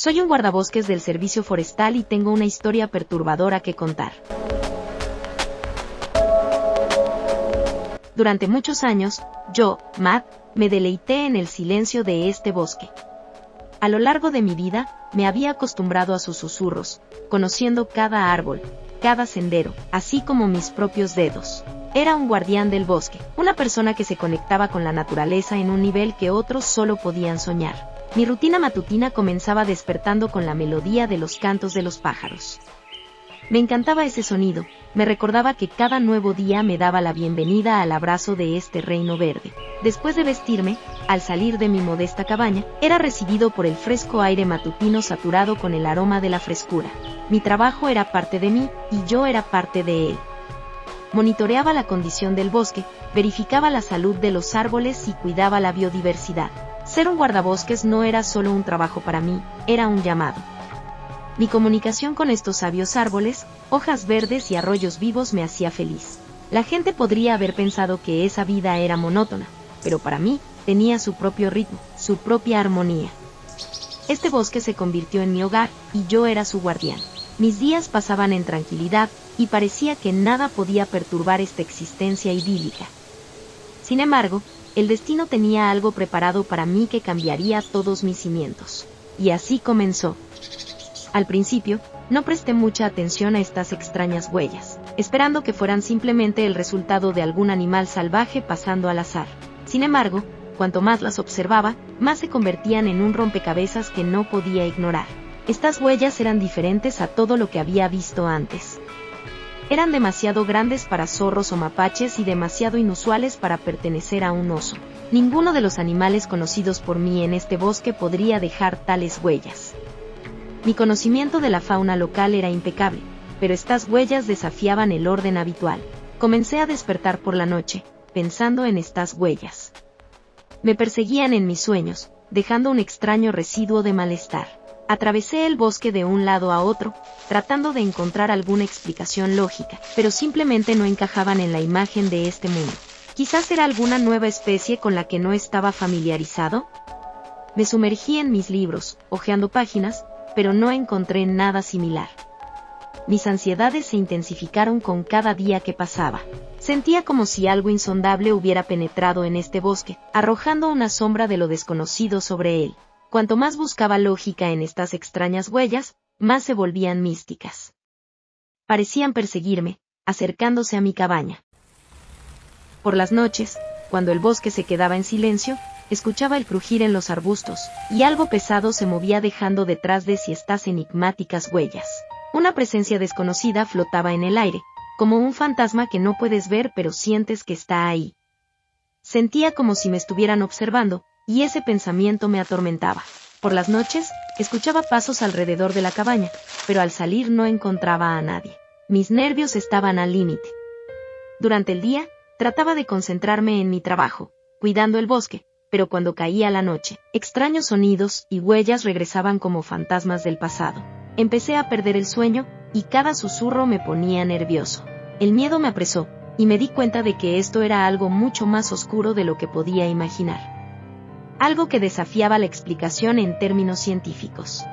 Soy un guardabosques del servicio forestal y tengo una historia perturbadora que contar. Durante muchos años, yo, Matt, me deleité en el silencio de este bosque. A lo largo de mi vida, me había acostumbrado a sus susurros, conociendo cada árbol, cada sendero, así como mis propios dedos. Era un guardián del bosque, una persona que se conectaba con la naturaleza en un nivel que otros solo podían soñar. Mi rutina matutina comenzaba despertando con la melodía de los cantos de los pájaros. Me encantaba ese sonido, me recordaba que cada nuevo día me daba la bienvenida al abrazo de este reino verde. Después de vestirme, al salir de mi modesta cabaña, era recibido por el fresco aire matutino saturado con el aroma de la frescura. Mi trabajo era parte de mí, y yo era parte de él. Monitoreaba la condición del bosque, verificaba la salud de los árboles y cuidaba la biodiversidad. Ser un guardabosques no era solo un trabajo para mí, era un llamado. Mi comunicación con estos sabios árboles, hojas verdes y arroyos vivos me hacía feliz. La gente podría haber pensado que esa vida era monótona, pero para mí, tenía su propio ritmo, su propia armonía. Este bosque se convirtió en mi hogar, y yo era su guardián. Mis días pasaban en tranquilidad, y parecía que nada podía perturbar esta existencia idílica. Sin embargo, el destino tenía algo preparado para mí que cambiaría todos mis cimientos. Y así comenzó. Al principio, no presté mucha atención a estas extrañas huellas, esperando que fueran simplemente el resultado de algún animal salvaje pasando al azar. Sin embargo, cuanto más las observaba, más se convertían en un rompecabezas que no podía ignorar. Estas huellas eran diferentes a todo lo que había visto antes. Eran demasiado grandes para zorros o mapaches y demasiado inusuales para pertenecer a un oso. Ninguno de los animales conocidos por mí en este bosque podría dejar tales huellas. Mi conocimiento de la fauna local era impecable, pero estas huellas desafiaban el orden habitual. Comencé a despertar por la noche, pensando en estas huellas. Me perseguían en mis sueños, dejando un extraño residuo de malestar. Atravesé el bosque de un lado a otro, tratando de encontrar alguna explicación lógica, pero simplemente no encajaban en la imagen de este mundo. ¿Quizás era alguna nueva especie con la que no estaba familiarizado? Me sumergí en mis libros, hojeando páginas, pero no encontré nada similar. Mis ansiedades se intensificaron con cada día que pasaba. Sentía como si algo insondable hubiera penetrado en este bosque, arrojando una sombra de lo desconocido sobre él. Cuanto más buscaba lógica en estas extrañas huellas, más se volvían místicas. Parecían perseguirme, acercándose a mi cabaña. Por las noches, cuando el bosque se quedaba en silencio, escuchaba el crujir en los arbustos, y algo pesado se movía dejando detrás de sí estas enigmáticas huellas. Una presencia desconocida flotaba en el aire, como un fantasma que no puedes ver pero sientes que está ahí. Sentía como si me estuvieran observando, y ese pensamiento me atormentaba. Por las noches, escuchaba pasos alrededor de la cabaña, pero al salir no encontraba a nadie. Mis nervios estaban al límite. Durante el día, trataba de concentrarme en mi trabajo, cuidando el bosque, pero cuando caía la noche, extraños sonidos y huellas regresaban como fantasmas del pasado. Empecé a perder el sueño, y cada susurro me ponía nervioso. El miedo me apresó, y me di cuenta de que esto era algo mucho más oscuro de lo que podía imaginar. Algo que desafiaba la explicación en términos científicos.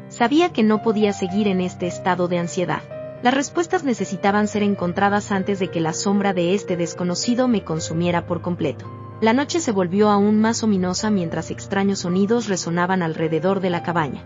Sabía que no podía seguir en este estado de ansiedad. Las respuestas necesitaban ser encontradas antes de que la sombra de este desconocido me consumiera por completo. La noche se volvió aún más ominosa mientras extraños sonidos resonaban alrededor de la cabaña.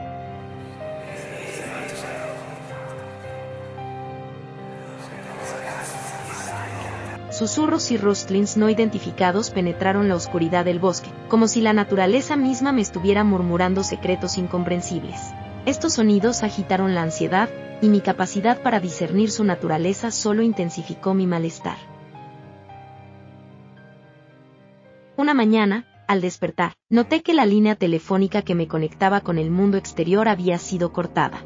Susurros y rustlings no identificados penetraron la oscuridad del bosque, como si la naturaleza misma me estuviera murmurando secretos incomprensibles. Estos sonidos agitaron la ansiedad, y mi capacidad para discernir su naturaleza solo intensificó mi malestar. Una mañana, al despertar, noté que la línea telefónica que me conectaba con el mundo exterior había sido cortada.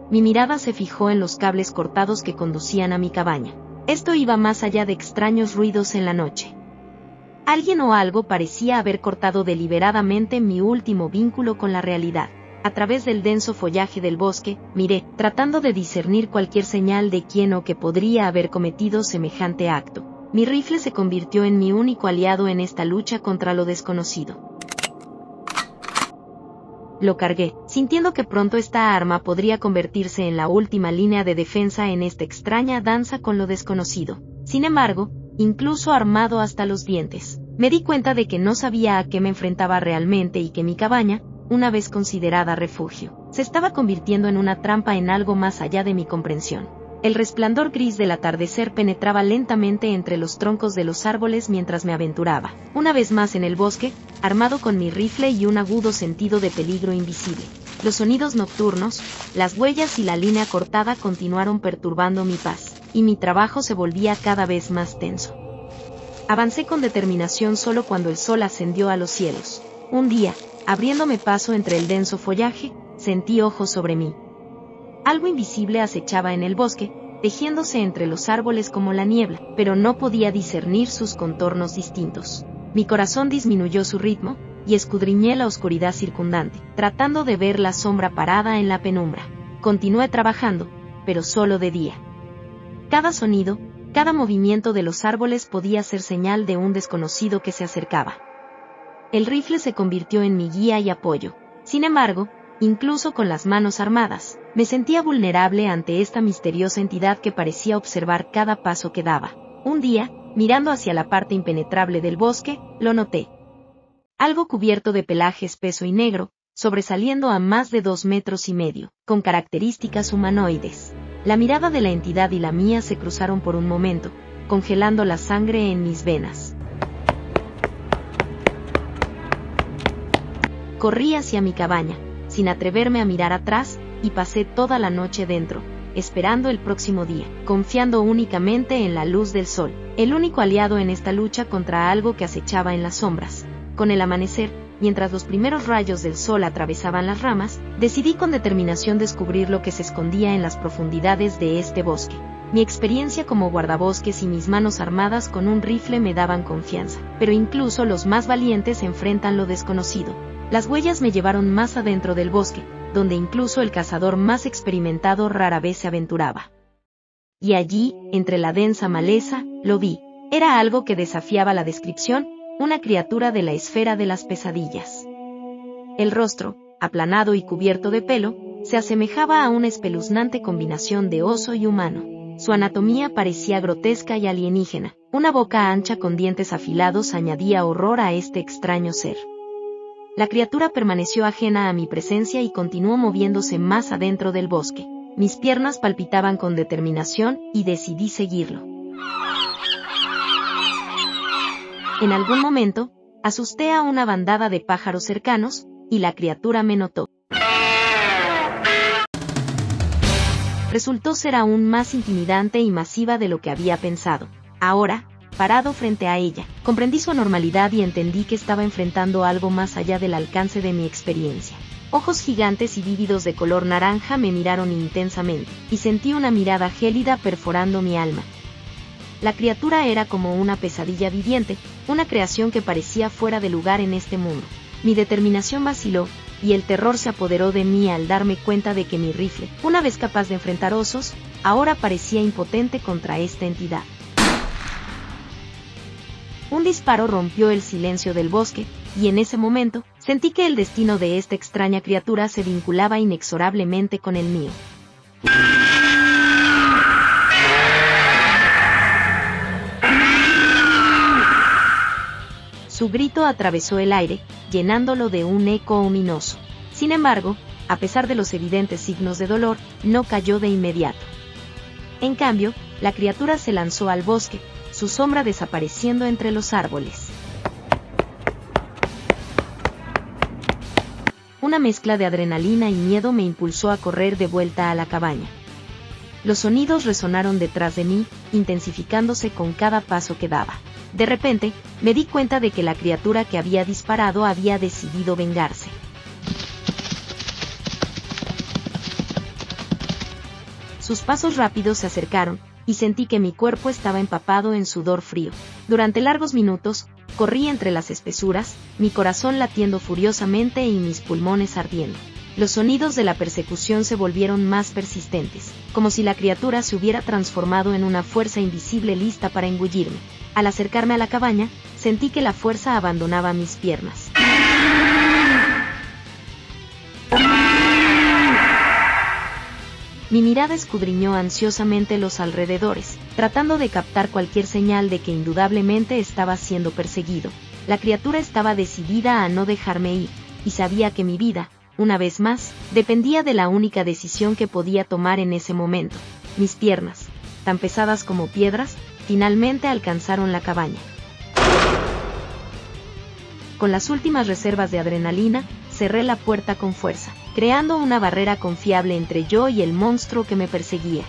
Mi mirada se fijó en los cables cortados que conducían a mi cabaña. Esto iba más allá de extraños ruidos en la noche. Alguien o algo parecía haber cortado deliberadamente mi último vínculo con la realidad. A través del denso follaje del bosque, miré, tratando de discernir cualquier señal de quién o qué podría haber cometido semejante acto. Mi rifle se convirtió en mi único aliado en esta lucha contra lo desconocido. Lo cargué, sintiendo que pronto esta arma podría convertirse en la última línea de defensa en esta extraña danza con lo desconocido. Sin embargo, incluso armado hasta los dientes, me di cuenta de que no sabía a qué me enfrentaba realmente y que mi cabaña, una vez considerada refugio, se estaba convirtiendo en una trampa, en algo más allá de mi comprensión. El resplandor gris del atardecer penetraba lentamente entre los troncos de los árboles mientras me aventuraba, una vez más en el bosque, armado con mi rifle y un agudo sentido de peligro invisible. Los sonidos nocturnos, las huellas y la línea cortada continuaron perturbando mi paz, y mi trabajo se volvía cada vez más tenso. Avancé con determinación solo cuando el sol ascendió a los cielos. Un día, abriéndome paso entre el denso follaje, sentí ojos sobre mí. Algo invisible acechaba en el bosque, tejiéndose entre los árboles como la niebla, pero no podía discernir sus contornos distintos. Mi corazón disminuyó su ritmo, y escudriñé la oscuridad circundante, tratando de ver la sombra parada en la penumbra. Continué trabajando, pero solo de día. Cada sonido, cada movimiento de los árboles podía ser señal de un desconocido que se acercaba. El rifle se convirtió en mi guía y apoyo. Sin embargo, incluso con las manos armadas, me sentía vulnerable ante esta misteriosa entidad que parecía observar cada paso que daba. Un día, mirando hacia la parte impenetrable del bosque, lo noté. Algo cubierto de pelaje espeso y negro, sobresaliendo a más de 2,5 metros, con características humanoides. La mirada de la entidad y la mía se cruzaron por un momento, congelando la sangre en mis venas. Corrí hacia mi cabaña, sin atreverme a mirar atrás, y pasé toda la noche dentro, esperando el próximo día, confiando únicamente en la luz del sol, el único aliado en esta lucha contra algo que acechaba en las sombras. Con el amanecer, mientras los primeros rayos del sol atravesaban las ramas, decidí con determinación descubrir lo que se escondía en las profundidades de este bosque. Mi experiencia como guardabosques y mis manos armadas con un rifle me daban confianza, pero incluso los más valientes enfrentan lo desconocido. Las huellas me llevaron más adentro del bosque, donde incluso el cazador más experimentado rara vez se aventuraba. Y allí, entre la densa maleza, lo vi. Era algo que desafiaba la descripción, una criatura de la esfera de las pesadillas. El rostro, aplanado y cubierto de pelo, se asemejaba a una espeluznante combinación de oso y humano. Su anatomía parecía grotesca y alienígena. Una boca ancha con dientes afilados añadía horror a este extraño ser. La criatura permaneció ajena a mi presencia y continuó moviéndose más adentro del bosque. Mis piernas palpitaban con determinación y decidí seguirlo. En algún momento, asusté a una bandada de pájaros cercanos, y la criatura me notó. Resultó ser aún más intimidante y masiva de lo que había pensado. Ahora, parado frente a ella, comprendí su anormalidad y entendí que estaba enfrentando algo más allá del alcance de mi experiencia. Ojos gigantes y vívidos de color naranja me miraron intensamente, y sentí una mirada gélida perforando mi alma. La criatura era como una pesadilla viviente, una creación que parecía fuera de lugar en este mundo. Mi determinación vaciló, y el terror se apoderó de mí al darme cuenta de que mi rifle, una vez capaz de enfrentar osos, ahora parecía impotente contra esta entidad. Un disparo rompió el silencio del bosque, y en ese momento, sentí que el destino de esta extraña criatura se vinculaba inexorablemente con el mío. Su grito atravesó el aire, llenándolo de un eco ominoso. Sin embargo, a pesar de los evidentes signos de dolor, no cayó de inmediato. En cambio, la criatura se lanzó al bosque, su sombra desapareciendo entre los árboles. Una mezcla de adrenalina y miedo me impulsó a correr de vuelta a la cabaña. Los sonidos resonaron detrás de mí, intensificándose con cada paso que daba. De repente, me di cuenta de que la criatura que había disparado había decidido vengarse. Sus pasos rápidos se acercaron, y sentí que mi cuerpo estaba empapado en sudor frío. Durante largos minutos, corrí entre las espesuras, mi corazón latiendo furiosamente y mis pulmones ardiendo. Los sonidos de la persecución se volvieron más persistentes, como si la criatura se hubiera transformado en una fuerza invisible lista para engullirme. Al acercarme a la cabaña, sentí que la fuerza abandonaba mis piernas. Mi mirada escudriñó ansiosamente los alrededores, tratando de captar cualquier señal de que indudablemente estaba siendo perseguido. La criatura estaba decidida a no dejarme ir, y sabía que mi vida, una vez más, dependía de la única decisión que podía tomar en ese momento. Mis piernas, tan pesadas como piedras, finalmente alcanzaron la cabaña. Con las últimas reservas de adrenalina, cerré la puerta con fuerza, creando una barrera confiable entre yo y el monstruo que me perseguía.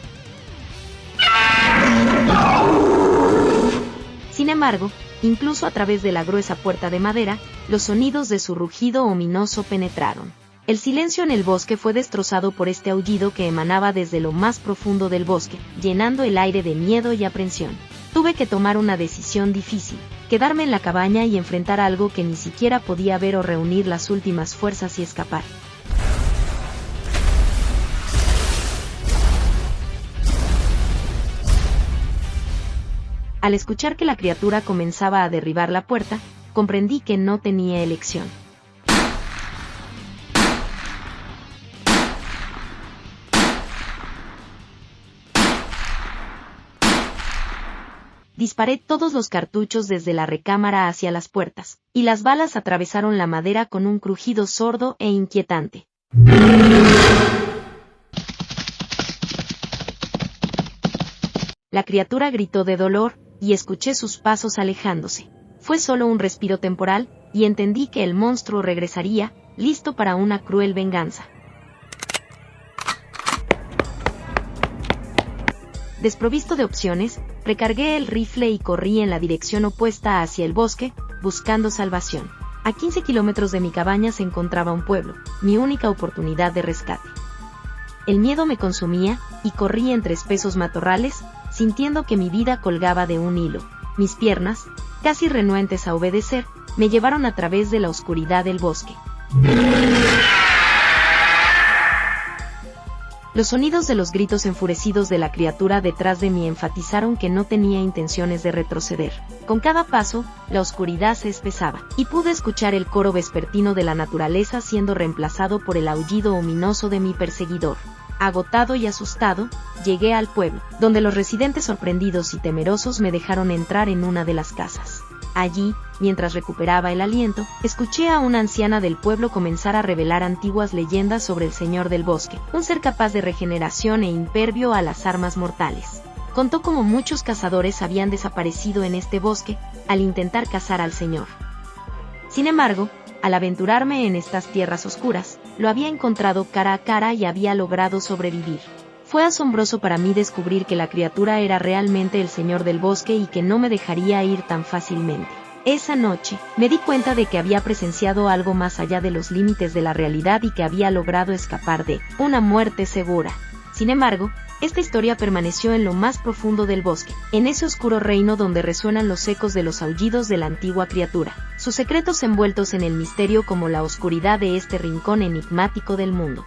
Sin embargo, incluso a través de la gruesa puerta de madera, los sonidos de su rugido ominoso penetraron. El silencio en el bosque fue destrozado por este aullido que emanaba desde lo más profundo del bosque, llenando el aire de miedo y aprensión. Tuve que tomar una decisión difícil, quedarme en la cabaña y enfrentar algo que ni siquiera podía ver o reunir las últimas fuerzas y escapar. Al escuchar que la criatura comenzaba a derribar la puerta, comprendí que no tenía elección. Disparé todos los cartuchos desde la recámara hacia las puertas, y las balas atravesaron la madera con un crujido sordo e inquietante. La criatura gritó de dolor, y escuché sus pasos alejándose. Fue solo un respiro temporal, y entendí que el monstruo regresaría, listo para una cruel venganza. Desprovisto de opciones, recargué el rifle y corrí en la dirección opuesta hacia el bosque, buscando salvación. A 15 kilómetros de mi cabaña se encontraba un pueblo, mi única oportunidad de rescate. El miedo me consumía, y corrí entre espesos matorrales, sintiendo que mi vida colgaba de un hilo. Mis piernas, casi renuentes a obedecer, me llevaron a través de la oscuridad del bosque. Los sonidos de los gritos enfurecidos de la criatura detrás de mí enfatizaron que no tenía intenciones de retroceder. Con cada paso, la oscuridad se espesaba, y pude escuchar el coro vespertino de la naturaleza siendo reemplazado por el aullido ominoso de mi perseguidor. Agotado y asustado, llegué al pueblo, donde los residentes sorprendidos y temerosos me dejaron entrar en una de las casas. Allí, mientras recuperaba el aliento, escuché a una anciana del pueblo comenzar a revelar antiguas leyendas sobre el Señor del Bosque, un ser capaz de regeneración e impervio a las armas mortales. Contó cómo muchos cazadores habían desaparecido en este bosque, al intentar cazar al Señor. Sin embargo, al aventurarme en estas tierras oscuras, lo había encontrado cara a cara y había logrado sobrevivir. Fue asombroso para mí descubrir que la criatura era realmente el Señor del Bosque y que no me dejaría ir tan fácilmente. Esa noche, me di cuenta de que había presenciado algo más allá de los límites de la realidad y que había logrado escapar de una muerte segura. Sin embargo, esta historia permaneció en lo más profundo del bosque, en ese oscuro reino donde resuenan los ecos de los aullidos de la antigua criatura, sus secretos envueltos en el misterio como la oscuridad de este rincón enigmático del mundo.